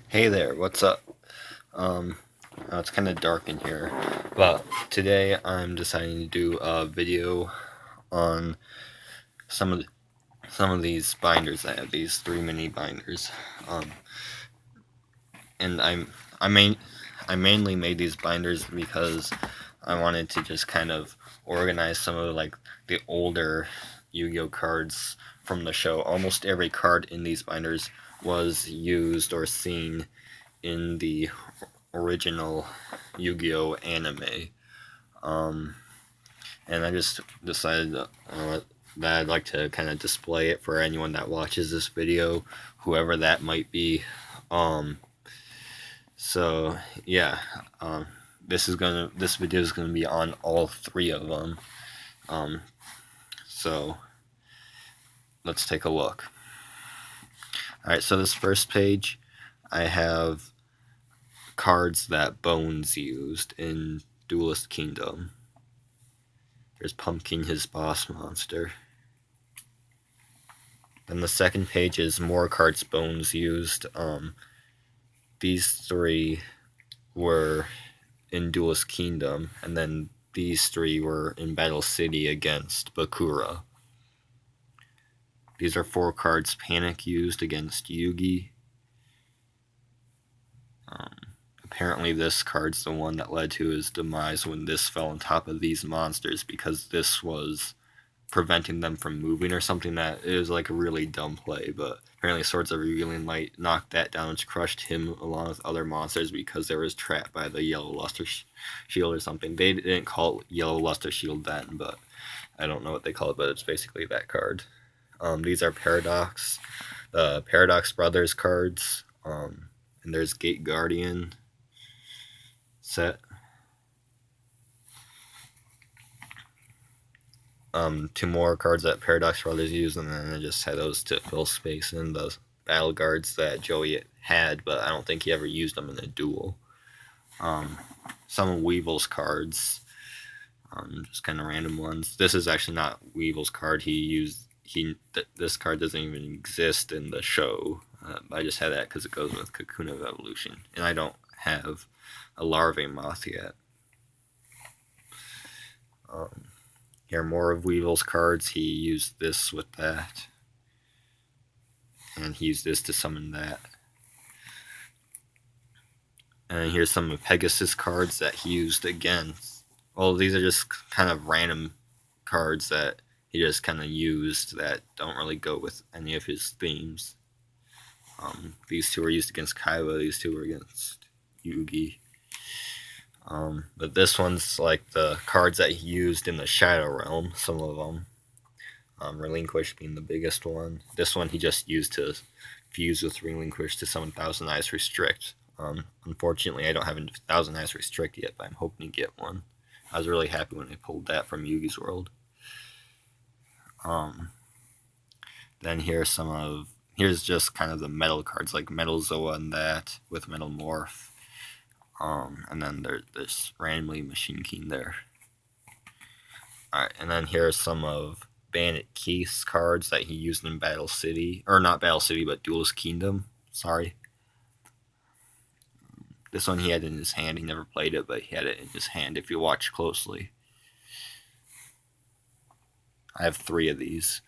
Hey there, what's up? Um, it's kind of dark in here, but today I'm deciding to do a video on some of some of these binders. I have these three mini binders, um, and I mainly made these binders because I wanted to just kind of organize some of the older Yu-Gi-Oh cards from the show. Almost every card in these binders was used or seen in the original Yu-Gi-Oh anime. Um, and I just decided that I'd like to kind of display it for anyone that watches this video, whoever that might be. Um, so yeah, um, this video is gonna be on all three of them. Um, so let's take a look. All right, so this first page, I have cards that Bones used in Duelist Kingdom. There's Pumpkin, his boss monster. Then the second page is more cards Bones used. These three were in Duelist Kingdom, and then these three were in Battle City against Bakura. These are 4 cards Panic used against Yugi. Apparently this card's the one that led to his demise when this fell on top of these monsters, because this was preventing them from moving or something. That it was like a really dumb play, but apparently Swords of Revealing Light knocked that down, which crushed him along with other monsters because they was trapped by the Yellow Luster Shield or something. They didn't call it Yellow Luster Shield then, but I don't know what they call it, but it's basically that card. These are Paradox Brothers cards, and there's Gate Guardian set. 2 more cards that Paradox Brothers used, and then I just had those to fill space in the battle guards that Joey had, but I don't think he ever used them in a duel. Some of Weevil's cards, just kind of random ones. This is actually not Weevil's card. This card doesn't even exist in the show. I just had that because it goes with Cocoon of Evolution, and I don't have a Larvae Moth yet. Here are more of Weevil's cards. He used this with that, and he used this to summon that. And here's some of Pegasus cards that he used again. Well, these are just kind of random cards that he just kind of used that don't really go with any of his themes. These 2 were used against Kaiba, these 2 were against Yugi. But this one's like the cards that he used in the Shadow Realm, some of them. Relinquish being the biggest one. This one he just used to fuse with Relinquish to summon Thousand Eyes Restrict. Unfortunately, I don't have a Thousand Eyes Restrict yet, but I'm hoping to get one. I was really happy when I pulled that from Yugi's World. Then here's just kind of the metal cards, like Metal Zoa and that, with Metal Morph. And then there's randomly Machine King there. Alright, and then here's some of Bandit Keith's cards that he used in Battle City. Or not Battle City, but Duelist Kingdom. Sorry. This one he had in his hand. He never played it, but he had it in his hand if you watch closely. I have 3 of these.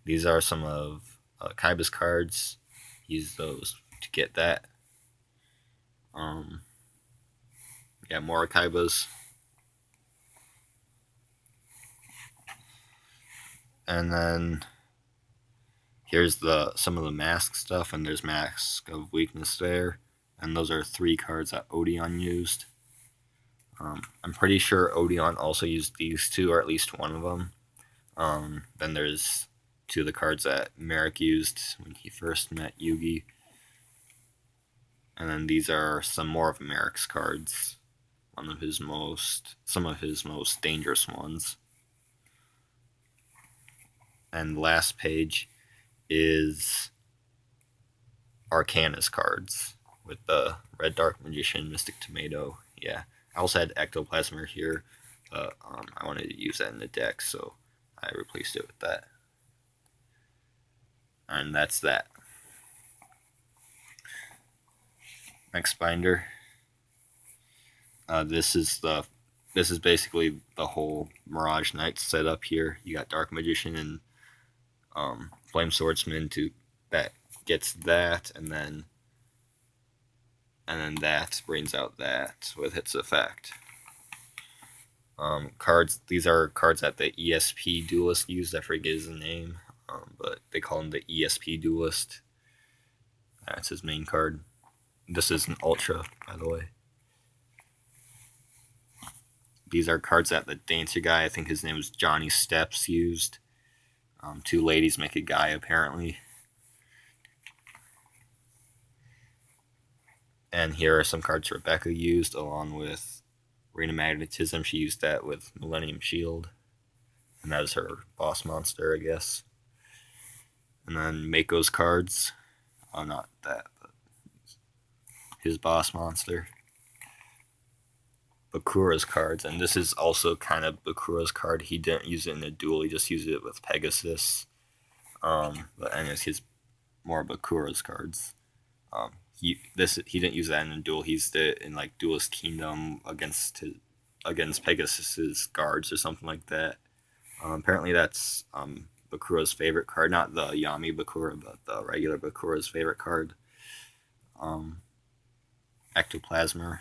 These are some of Kaiba's cards. Use those to get that. Yeah, more Kaiba's. And then here's some of the mask stuff, and there's Mask of Weakness there. And those are 3 cards that Odeon used. I'm pretty sure Odeon also used these 2, or at least one of them. Then there's 2 of the cards that Merrick used when he first met Yugi. And then these are some more of Merrick's cards. Some of his most dangerous ones. And the last page is Arcana's cards with the Red Dark Magician, Mystic Tomato. Yeah, I also had Ectoplasmer here, but I wanted to use that in the deck, so I replaced it with that. And that's that. Next binder. This is basically the whole Mirage Knight setup here. You got Dark Magician and Flame Swordsman to that gets that, and then that brings out that with its effect. Cards. These are cards that the ESP Duelist used. I forget his name, but they call him the ESP Duelist. That's his main card. This is an Ultra, by the way. These are cards that the Dancer guy, I think his name was Johnny Steps, used. Two ladies make a guy, apparently. And here are some cards Rebecca used, along with Ring of Magnetism. She used that with Millennium Shield. And that is her boss monster, I guess. And then Mako's cards. Oh, not that, but his boss monster. Bakura's cards, and this is also kind of Bakura's card. He didn't use it in a duel, he just used it with Pegasus. But anyways, he's more Bakura's cards. He didn't use that in a duel. He used it in like Duelist Kingdom against Pegasus's guards or something like that. Apparently, that's Bakura's favorite card, not the Yami Bakura, but the regular Bakura's favorite card. Ectoplasma.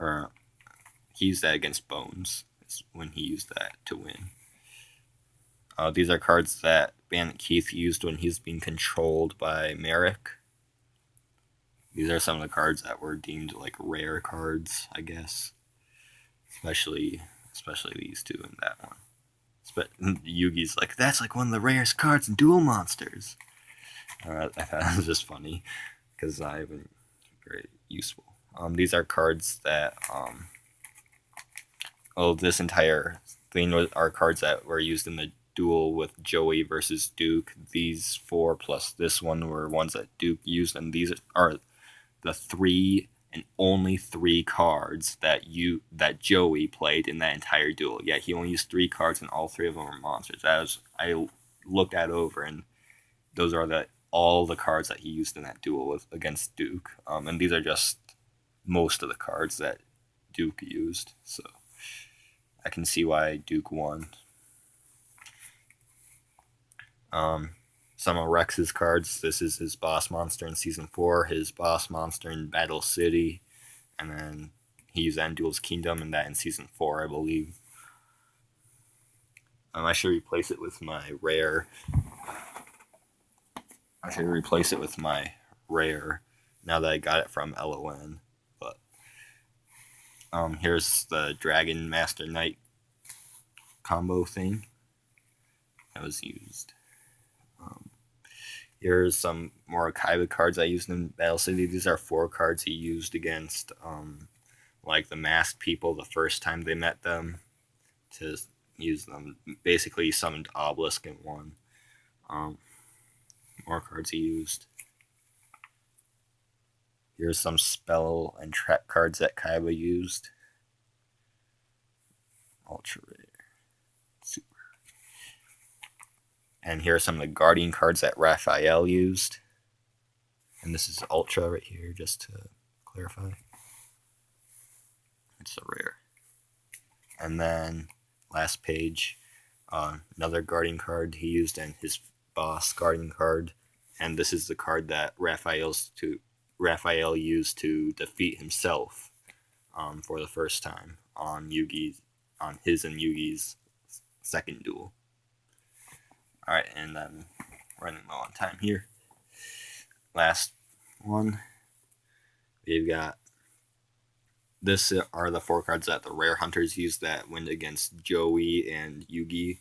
Or he used that against Bones. Is when he used that to win. These are cards that Bandit Keith used when he's being controlled by Merrick. These are some of the cards that were deemed like rare cards, I guess. Especially these two and that one. But Yugi's like, that's like one of the rarest cards in Duel Monsters. I thought it was just funny because I haven't very useful. These are cards that this entire thing are cards that were used in the duel with Joey versus Duke. These four plus this one were ones that Duke used, and these are the three and only three cards that Joey played in that entire duel. Yeah, he only used three cards, and all three of them were monsters. I looked that over, and those are all the cards that he used in that duel against Duke. And these are just most of the cards that Duke used, so I can see why Duke won. Some of Rex's cards. This is his boss monster in Season 4, his boss monster in Battle City, and then he used that in Duel's Kingdom, and that in Season 4, I believe. I should replace it with my rare. Now that I got it from LON. But here's the Dragon Master Knight combo thing that was used. Here's some more Kaiba cards I used in Battle City. These are 4 cards he used against like the masked people the first time they met them to use them. Basically, he summoned Obelisk in one. More cards he used. Here's some spell and trap cards that Kaiba used. Ultra rare. Super. And here are some of the Guardian cards that Raphael used. And this is Ultra right here, just to clarify. It's a rare. And then, last page, another Guardian card he used, and his boss Guardian card. And this is the card that Raphael used to defeat himself for the first time on his and Yugi's second duel. Alright, and I'm running low on time here. Last one. We've got this are the 4 cards that the rare hunters used that went against Joey and Yugi.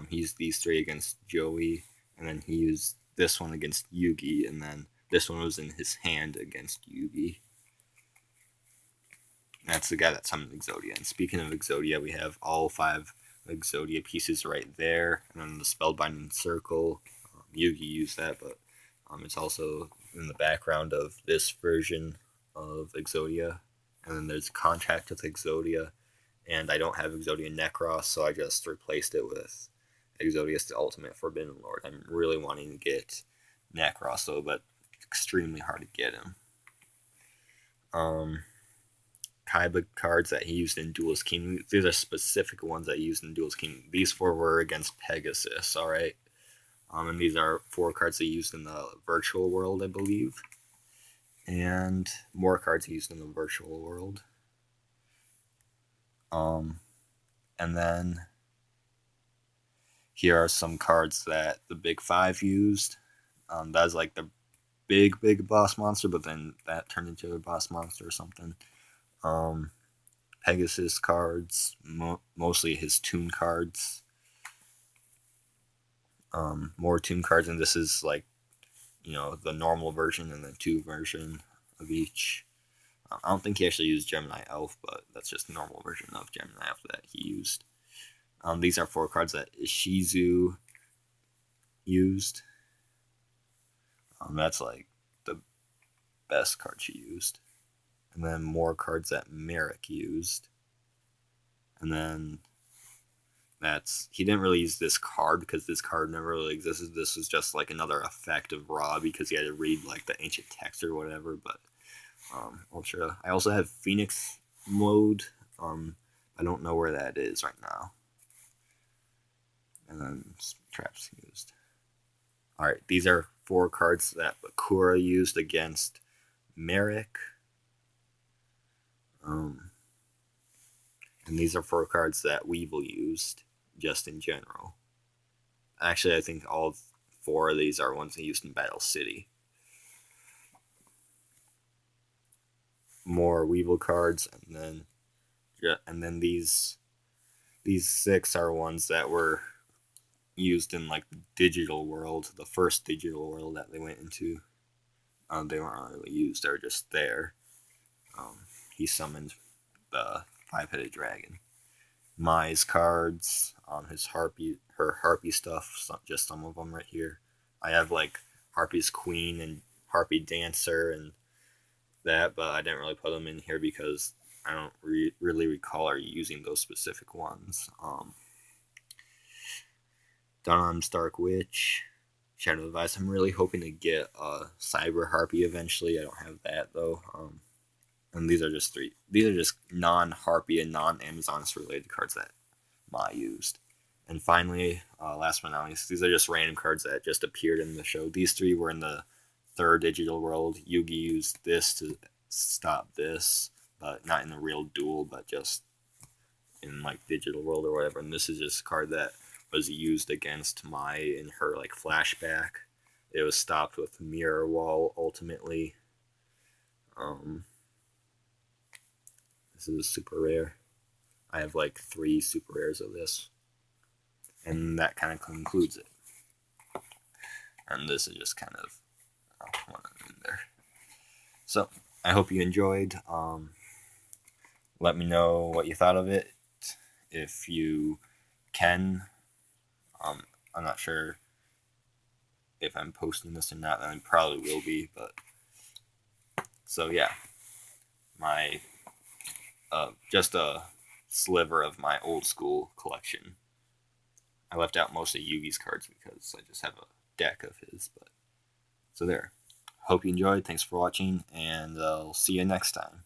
He used these 3 against Joey, and then he used this one against Yugi, and then this one was in his hand against Yugi. That's the guy that summoned Exodia. And speaking of Exodia, we have all 5 Exodia pieces right there, and then the Spellbinding Circle. Yugi used that, but it's also in the background of this version of Exodia. And then there's Contract with Exodia, and I don't have Exodia Necros, so I just replaced it with Exodius the Ultimate Forbidden Lord. I'm really wanting to get Necros though, but extremely hard to get him. Kaiba cards that he used in Duelist King. These are specific ones that he used in Duelist King. These 4 were against Pegasus, alright? And these are 4 cards he used in the virtual world, I believe. And more cards he used in the virtual world. And then here are some cards that the Big 5 used. That's like the big boss monster, but then that turned into a boss monster or something. Pegasus cards, mostly his tune cards. More tune cards, and this is like, the normal version and the 2 version of each. I don't think he actually used Gemini Elf, but that's just the normal version of Gemini Elf that he used. These are 4 cards that Ishizu used. That's like the best card she used. And then more cards that Merrick used. And then he didn't really use this card because this card never really existed. This was just like another effect of Raw because he had to read like the ancient text or whatever. But Ultra. I also have Phoenix mode. I don't know where that is right now. And then traps used. Alright, these are 4 cards that Bakura used against Merrick. And these are 4 cards that Weevil used, just in general. Actually, I think all 4 of these are ones he used in Battle City. More Weevil cards, and then these 6 are ones that were used in like the digital world, the first digital world that they went into. They weren't really used; they were just there. He summoned the 5-headed dragon. Mai's cards, her Harpy stuff, just some of them right here. I have like Harpy's Queen and Harpy Dancer and that, but I didn't really put them in here because I don't really recall her using those specific ones. Dunham's Dark Witch, Shadow of Ice. I'm really hoping to get a Cyber Harpy eventually. I don't have that though. And these are just 3. These are just non-Harpy and non-Amazoness related cards that Mai used. And finally, last but not least, these are just random cards that just appeared in the show. These 3 were in the 3rd digital world. Yugi used this to stop this, but not in the real duel, but just in like digital world or whatever. And this is just a card that was used against Mai in her like flashback. It was stopped with Mirror Wall ultimately. This is super rare. I have like 3 super rares of this. And that kind of concludes it. And this is just kind of one in there. So, I hope you enjoyed. Let me know what you thought of it. If you can. I'm not sure if I'm posting this or not. I probably will be, but so yeah, my just a sliver of my old school collection. I left out most of Yugi's cards because I just have a deck of his. But so there. Hope you enjoyed. Thanks for watching, and I'll see you next time.